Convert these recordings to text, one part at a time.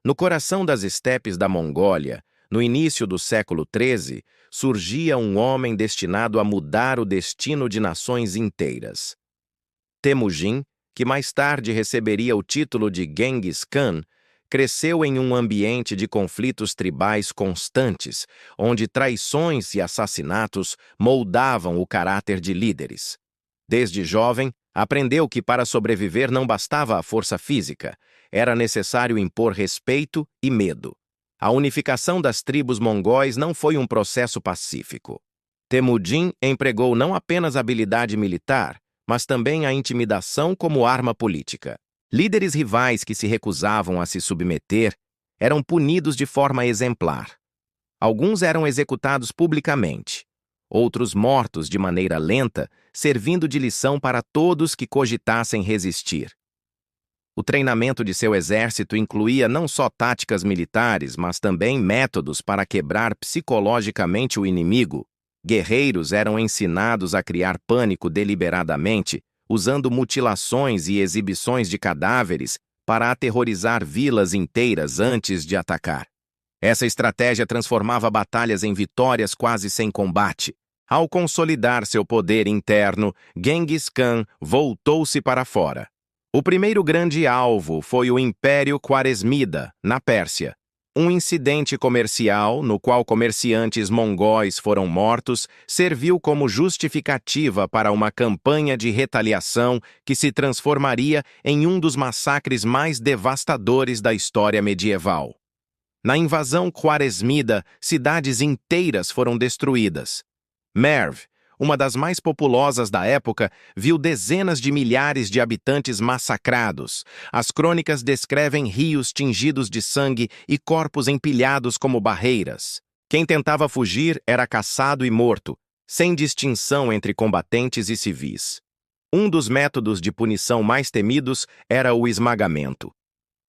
No coração das estepes da Mongólia, no início do século XIII, surgia um homem destinado a mudar o destino de nações inteiras. Temujin, que mais tarde receberia o título de Genghis Khan, cresceu em um ambiente de conflitos tribais constantes, onde traições e assassinatos moldavam o caráter de líderes. Desde jovem, aprendeu que para sobreviver não bastava a força física, era necessário impor respeito e medo. A unificação das tribos mongóis não foi um processo pacífico. Temujin empregou não apenas a habilidade militar, mas também a intimidação como arma política. Líderes rivais que se recusavam a se submeter eram punidos de forma exemplar. Alguns eram executados publicamente, outros mortos de maneira lenta, servindo de lição para todos que cogitassem resistir. O treinamento de seu exército incluía não só táticas militares, mas também métodos para quebrar psicologicamente o inimigo. Guerreiros eram ensinados a criar pânico deliberadamente, usando mutilações e exibições de cadáveres para aterrorizar vilas inteiras antes de atacar. Essa estratégia transformava batalhas em vitórias quase sem combate. Ao consolidar seu poder interno, Genghis Khan voltou-se para fora. O primeiro grande alvo foi o Império Khwarezmida, na Pérsia. Um incidente comercial, no qual comerciantes mongóis foram mortos, serviu como justificativa para uma campanha de retaliação que se transformaria em um dos massacres mais devastadores da história medieval. Na invasão khwarezmida, cidades inteiras foram destruídas. Merv, uma das mais populosas da época, viu dezenas de milhares de habitantes massacrados. As crônicas descrevem rios tingidos de sangue e corpos empilhados como barreiras. Quem tentava fugir era caçado e morto, sem distinção entre combatentes e civis. Um dos métodos de punição mais temidos era o esmagamento.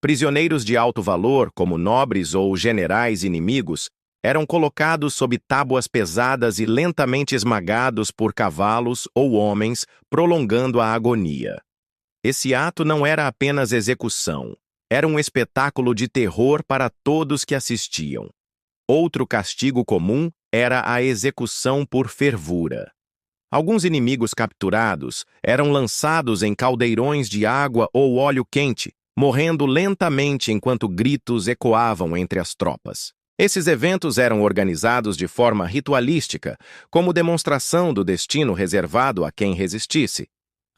Prisioneiros de alto valor, como nobres ou generais inimigos, eram colocados sob tábuas pesadas e lentamente esmagados por cavalos ou homens, prolongando a agonia. Esse ato não era apenas execução, era um espetáculo de terror para todos que assistiam. Outro castigo comum era a execução por fervura. Alguns inimigos capturados eram lançados em caldeirões de água ou óleo quente, morrendo lentamente enquanto gritos ecoavam entre as tropas. Esses eventos eram organizados de forma ritualística, como demonstração do destino reservado a quem resistisse.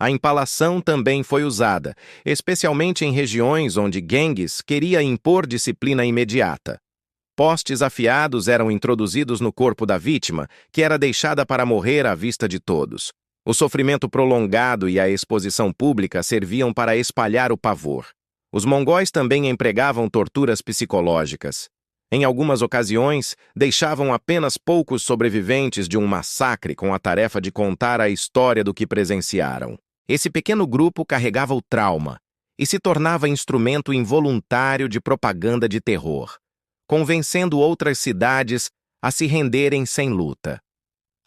A empalação também foi usada, especialmente em regiões onde Genghis queria impor disciplina imediata. Postes afiados eram introduzidos no corpo da vítima, que era deixada para morrer à vista de todos. O sofrimento prolongado e a exposição pública serviam para espalhar o pavor. Os mongóis também empregavam torturas psicológicas. Em algumas ocasiões, deixavam apenas poucos sobreviventes de um massacre com a tarefa de contar a história do que presenciaram. Esse pequeno grupo carregava o trauma e se tornava instrumento involuntário de propaganda de terror, convencendo outras cidades a se renderem sem luta.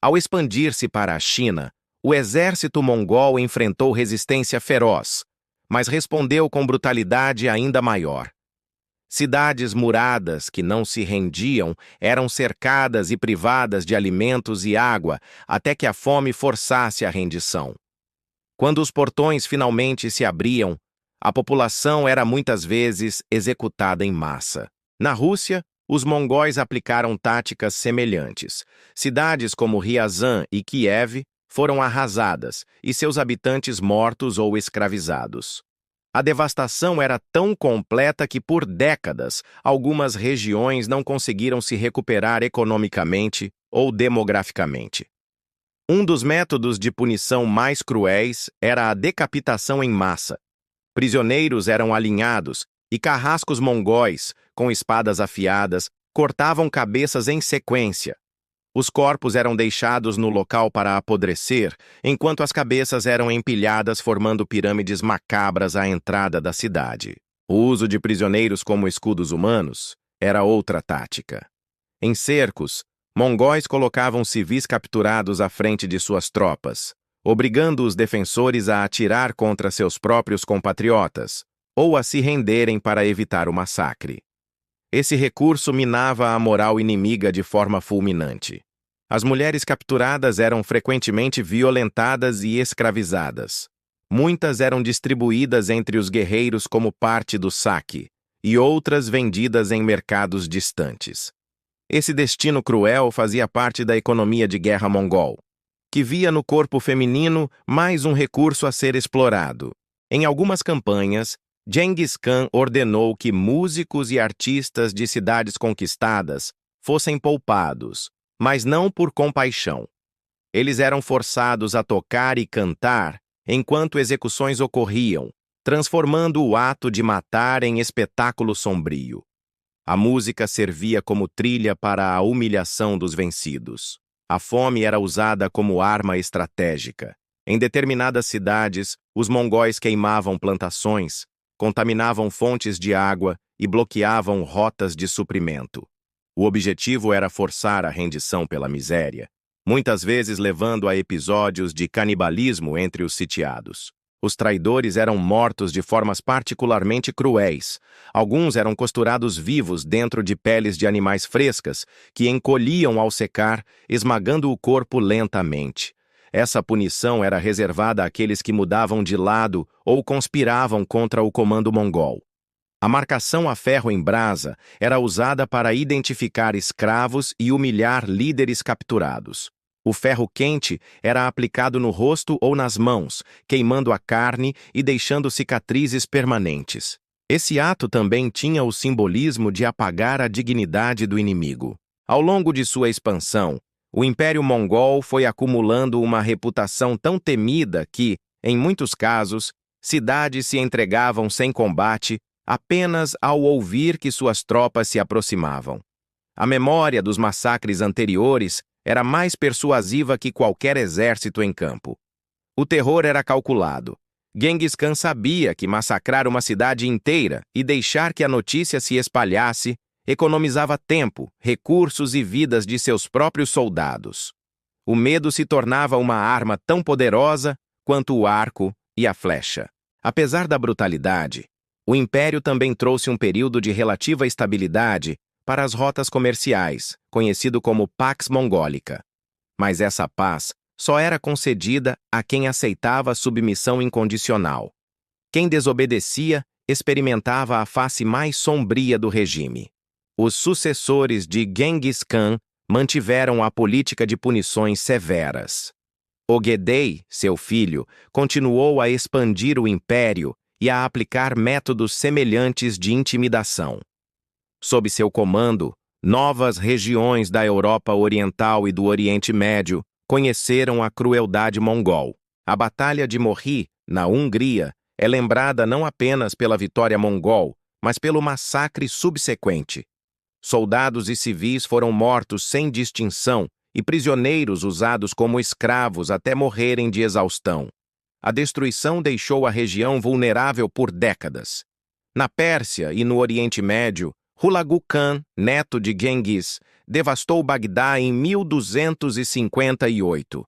Ao expandir-se para a China, o exército mongol enfrentou resistência feroz, mas respondeu com brutalidade ainda maior. Cidades muradas que não se rendiam eram cercadas e privadas de alimentos e água até que a fome forçasse a rendição. Quando os portões finalmente se abriam, a população era muitas vezes executada em massa. Na Rússia, os mongóis aplicaram táticas semelhantes. Cidades como Ryazan e Kiev foram arrasadas e seus habitantes mortos ou escravizados. A devastação era tão completa que, por décadas, algumas regiões não conseguiram se recuperar economicamente ou demograficamente. Um dos métodos de punição mais cruéis era a decapitação em massa. Prisioneiros eram alinhados e carrascos mongóis, com espadas afiadas, cortavam cabeças em sequência. Os corpos eram deixados no local para apodrecer, enquanto as cabeças eram empilhadas formando pirâmides macabras à entrada da cidade. O uso de prisioneiros como escudos humanos era outra tática. Em cercos, mongóis colocavam civis capturados à frente de suas tropas, obrigando os defensores a atirar contra seus próprios compatriotas, ou a se renderem para evitar o massacre. Esse recurso minava a moral inimiga de forma fulminante. As mulheres capturadas eram frequentemente violentadas e escravizadas. Muitas eram distribuídas entre os guerreiros como parte do saque, e outras vendidas em mercados distantes. Esse destino cruel fazia parte da economia de guerra mongol, que via no corpo feminino mais um recurso a ser explorado. Em algumas campanhas, Genghis Khan ordenou que músicos e artistas de cidades conquistadas fossem poupados, mas não por compaixão. Eles eram forçados a tocar e cantar enquanto execuções ocorriam, transformando o ato de matar em espetáculo sombrio. A música servia como trilha para a humilhação dos vencidos. A fome era usada como arma estratégica. Em determinadas cidades, os mongóis queimavam plantações, contaminavam fontes de água e bloqueavam rotas de suprimento. O objetivo era forçar a rendição pela miséria, muitas vezes levando a episódios de canibalismo entre os sitiados. Os traidores eram mortos de formas particularmente cruéis. Alguns eram costurados vivos dentro de peles de animais frescas, que encolhiam ao secar, esmagando o corpo lentamente. Essa punição era reservada àqueles que mudavam de lado ou conspiravam contra o comando mongol. A marcação a ferro em brasa era usada para identificar escravos e humilhar líderes capturados. O ferro quente era aplicado no rosto ou nas mãos, queimando a carne e deixando cicatrizes permanentes. Esse ato também tinha o simbolismo de apagar a dignidade do inimigo. Ao longo de sua expansão, o Império Mongol foi acumulando uma reputação tão temida que, em muitos casos, cidades se entregavam sem combate apenas ao ouvir que suas tropas se aproximavam. A memória dos massacres anteriores era mais persuasiva que qualquer exército em campo. O terror era calculado. Genghis Khan sabia que massacrar uma cidade inteira e deixar que a notícia se espalhasse economizava tempo, recursos e vidas de seus próprios soldados. O medo se tornava uma arma tão poderosa quanto o arco e a flecha. Apesar da brutalidade, o Império também trouxe um período de relativa estabilidade para as rotas comerciais, conhecido como Pax Mongólica. Mas essa paz só era concedida a quem aceitava a submissão incondicional. Quem desobedecia experimentava a face mais sombria do regime. Os sucessores de Genghis Khan mantiveram a política de punições severas. Ogedei, seu filho, continuou a expandir o império e a aplicar métodos semelhantes de intimidação. Sob seu comando, novas regiões da Europa Oriental e do Oriente Médio conheceram a crueldade mongol. A Batalha de Mory, na Hungria, é lembrada não apenas pela vitória mongol, mas pelo massacre subsequente. Soldados e civis foram mortos sem distinção e prisioneiros usados como escravos até morrerem de exaustão. A destruição deixou a região vulnerável por décadas. Na Pérsia e no Oriente Médio, Hulagu Khan, neto de Genghis, devastou Bagdá em 1258.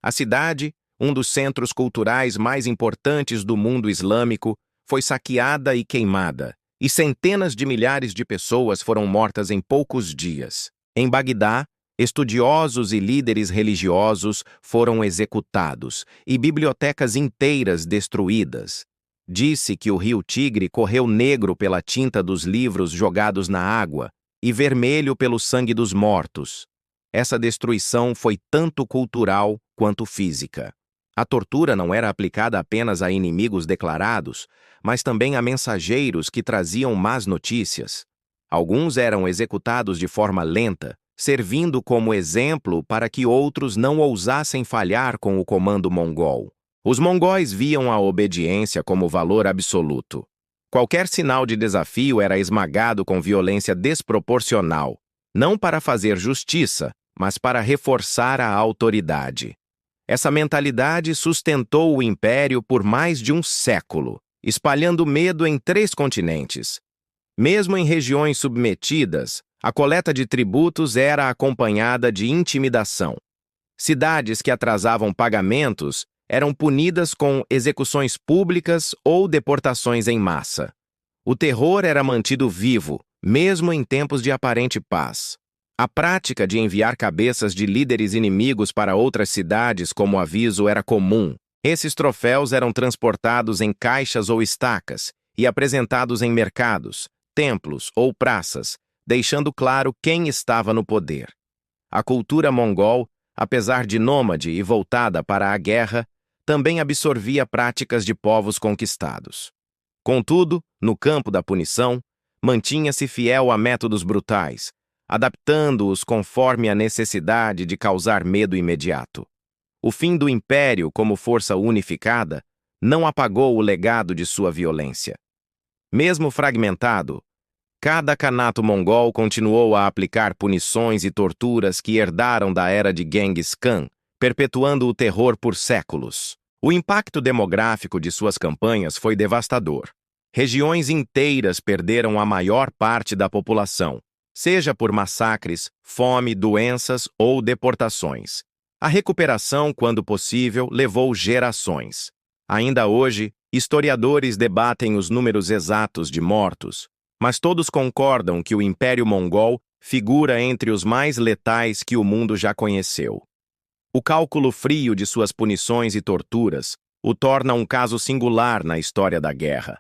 A cidade, um dos centros culturais mais importantes do mundo islâmico, foi saqueada e queimada, e centenas de milhares de pessoas foram mortas em poucos dias. Em Bagdá, estudiosos e líderes religiosos foram executados e bibliotecas inteiras destruídas. Disse que o rio Tigre correu negro pela tinta dos livros jogados na água e vermelho pelo sangue dos mortos. Essa destruição foi tanto cultural quanto física. A tortura não era aplicada apenas a inimigos declarados, mas também a mensageiros que traziam más notícias. Alguns eram executados de forma lenta, servindo como exemplo para que outros não ousassem falhar com o comando mongol. Os mongóis viam a obediência como valor absoluto. Qualquer sinal de desafio era esmagado com violência desproporcional, não para fazer justiça, mas para reforçar a autoridade. Essa mentalidade sustentou o império por mais de um século, espalhando medo em 3 continentes. Mesmo em regiões submetidas, a coleta de tributos era acompanhada de intimidação. Cidades que atrasavam pagamentos eram punidas com execuções públicas ou deportações em massa. O terror era mantido vivo, mesmo em tempos de aparente paz. A prática de enviar cabeças de líderes inimigos para outras cidades como aviso era comum. Esses troféus eram transportados em caixas ou estacas e apresentados em mercados, templos ou praças, deixando claro quem estava no poder. A cultura mongol, apesar de nômade e voltada para a guerra, também absorvia práticas de povos conquistados. Contudo, no campo da punição, mantinha-se fiel a métodos brutais, adaptando-os conforme a necessidade de causar medo imediato. O fim do império como força unificada não apagou o legado de sua violência. Mesmo fragmentado, cada khanato mongol continuou a aplicar punições e torturas que herdaram da era de Genghis Khan, perpetuando o terror por séculos. O impacto demográfico de suas campanhas foi devastador. Regiões inteiras perderam a maior parte da população, seja por massacres, fome, doenças ou deportações. A recuperação, quando possível, levou gerações. Ainda hoje, historiadores debatem os números exatos de mortos, mas todos concordam que o Império Mongol figura entre os mais letais que o mundo já conheceu. O cálculo frio de suas punições e torturas o torna um caso singular na história da guerra.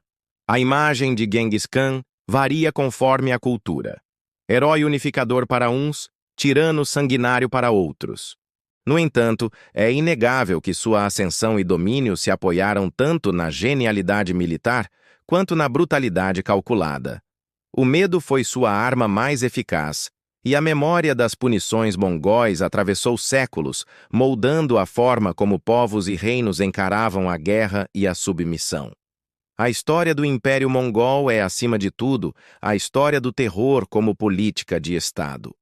A imagem de Genghis Khan varia conforme a cultura. Herói unificador para uns, tirano sanguinário para outros. No entanto, é inegável que sua ascensão e domínio se apoiaram tanto na genialidade militar quanto na brutalidade calculada. O medo foi sua arma mais eficaz, e a memória das punições mongóis atravessou séculos, moldando a forma como povos e reinos encaravam a guerra e a submissão. A história do Império Mongol é, acima de tudo, a história do terror como política de Estado.